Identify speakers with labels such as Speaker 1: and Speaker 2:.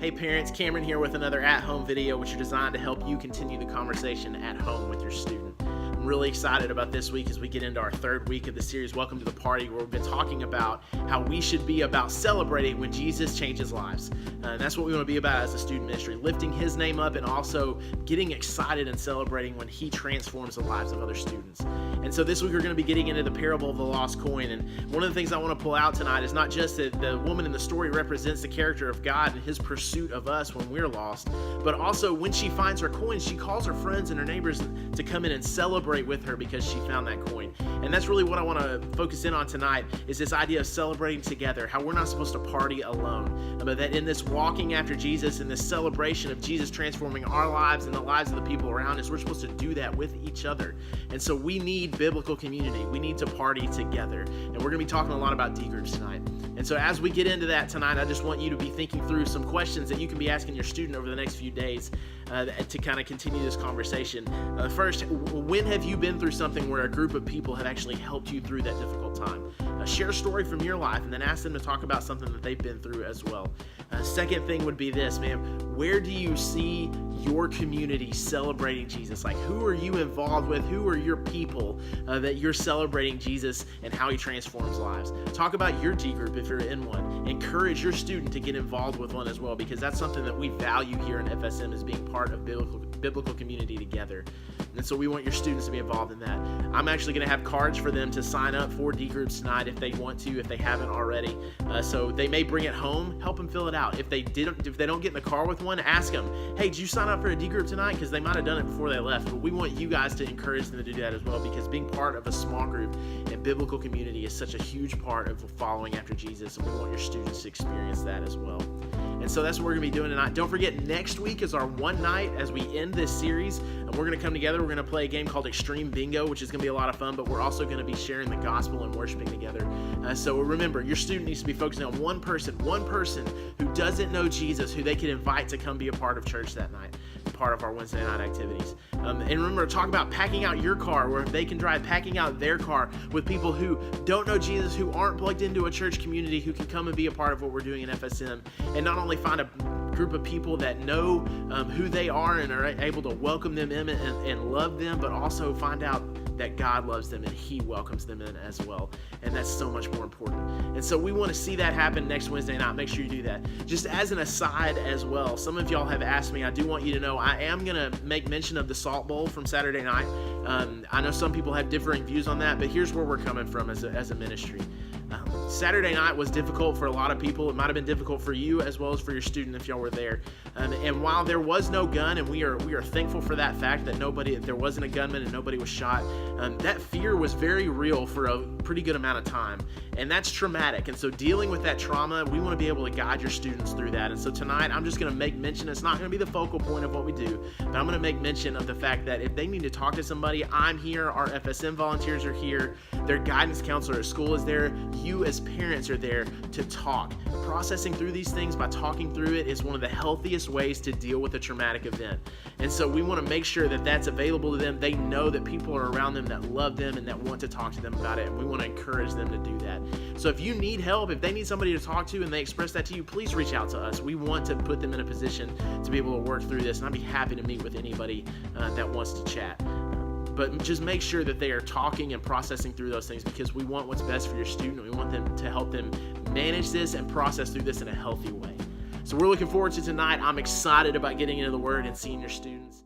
Speaker 1: Hey parents, Cameron here with another at-home video which are designed to help you continue the conversation at home with your student. I'm really excited about this week as we get into our third week of the series, Welcome to the Party, where we've been talking about how we should be about celebrating when Jesus changes lives. And that's what we want to be about as a student ministry, lifting his name up and also getting excited and celebrating when he transforms the lives of other students. And so this week we're going to be getting into the parable of the lost coin. And one of the things I want to pull out tonight is not just that the woman in the story represents the character of God and his pursuit of us when we're lost, but also when she finds her coin, she calls her friends and her neighbors to come in and celebrate with her because she found that coin. And that's really what I want to focus in on tonight, is this idea of celebrating together, how we're not supposed to party alone, but that in this walking after Jesus and this celebration of Jesus transforming our lives and the lives of the people around us, we're supposed to do that with each other. And so we need biblical community. We need to party together. And we're going to be talking a lot about D groups tonight. And so as we get into that tonight, I just want you to be thinking through some questions that you can be asking your student over the next few days to kind of continue this conversation. First, when have you been through something where a group of people have actually helped you through that difficult time? Share a story from your life and then ask them to talk about something that they've been through as well. Second thing would be this, man. Where do you see your community celebrating Jesus? Like, who are you involved with? Who are your people that you're celebrating Jesus and how he transforms lives? Talk about your D group if you're in one. Encourage your student to get involved with one as well, because that's something that we value here in FSM, is being part of biblical community together. And so we want your students to be involved in that. I'm actually going to have cards for them to sign up for D groups tonight if they want to, if they haven't already. So they may bring it home, help them fill it out. If they don't get in the car with one, ask them, hey, did you sign up for a D group tonight? Because they might have done it before they left. But we want you guys to encourage them to do that as well, because being part of a small group and biblical community is such a huge part of following after Jesus, and we want your students to experience that as well. And so that's what we're going to be doing tonight. Don't forget, next week is our one night as we end this series, and we're going to come together. We're going to play a game called Extreme Bingo, which is going to be a lot of fun, but we're also going to be sharing the gospel and worshiping together. So remember, your student needs to be focusing on one person who doesn't know Jesus, who they can invite to come be a part of church that night, part of our Wednesday night activities. And remember, talk about packing out your car, where they can drive, packing out their car with people who don't know Jesus, who aren't plugged into a church community, who can come and be a part of what we're doing in FSM, and not only find a group of people that know who they are and are able to welcome them in and love them, but also find out that God loves them and he welcomes them in as well. And that's so much more important. And so we want to see that happen next Wednesday night. Make sure you do that. Just as an aside as well, some of y'all have asked me, I do want you to know, I am going to make mention of the Salt Bowl from Saturday night. I know some people have differing views on that, but here's where we're coming from as a ministry. Saturday night was difficult for a lot of people. It might have been difficult for you as well as for your student if y'all were there. And while there was no gun, and we are thankful for that fact that there wasn't a gunman and nobody was shot, that fear was very real for a pretty good amount of time. And that's traumatic. And so dealing with that trauma, we want to be able to guide your students through that. And so tonight, I'm just going to make mention. It's not going to be the focal point of what we do, but I'm going to make mention of the fact that if they need to talk to somebody, I'm here. Our FSM volunteers are here. Their guidance counselor at school is there. You as parents are there to talk. Processing through these things by talking through it is one of the healthiest ways to deal with a traumatic event. And so we want to make sure that that's available to them. They know that people are around them that love them and that want to talk to them about it. And we want to encourage them to do that. So if you need help, if they need somebody to talk to and they express that to you, please reach out to us. We want to put them in a position to be able to work through this. And I'd be happy to meet with anybody that wants to chat. But just make sure that they are talking and processing through those things, because we want what's best for your student. We want them to help them manage this and process through this in a healthy way. So we're looking forward to tonight. I'm excited about getting into the Word and seeing your students.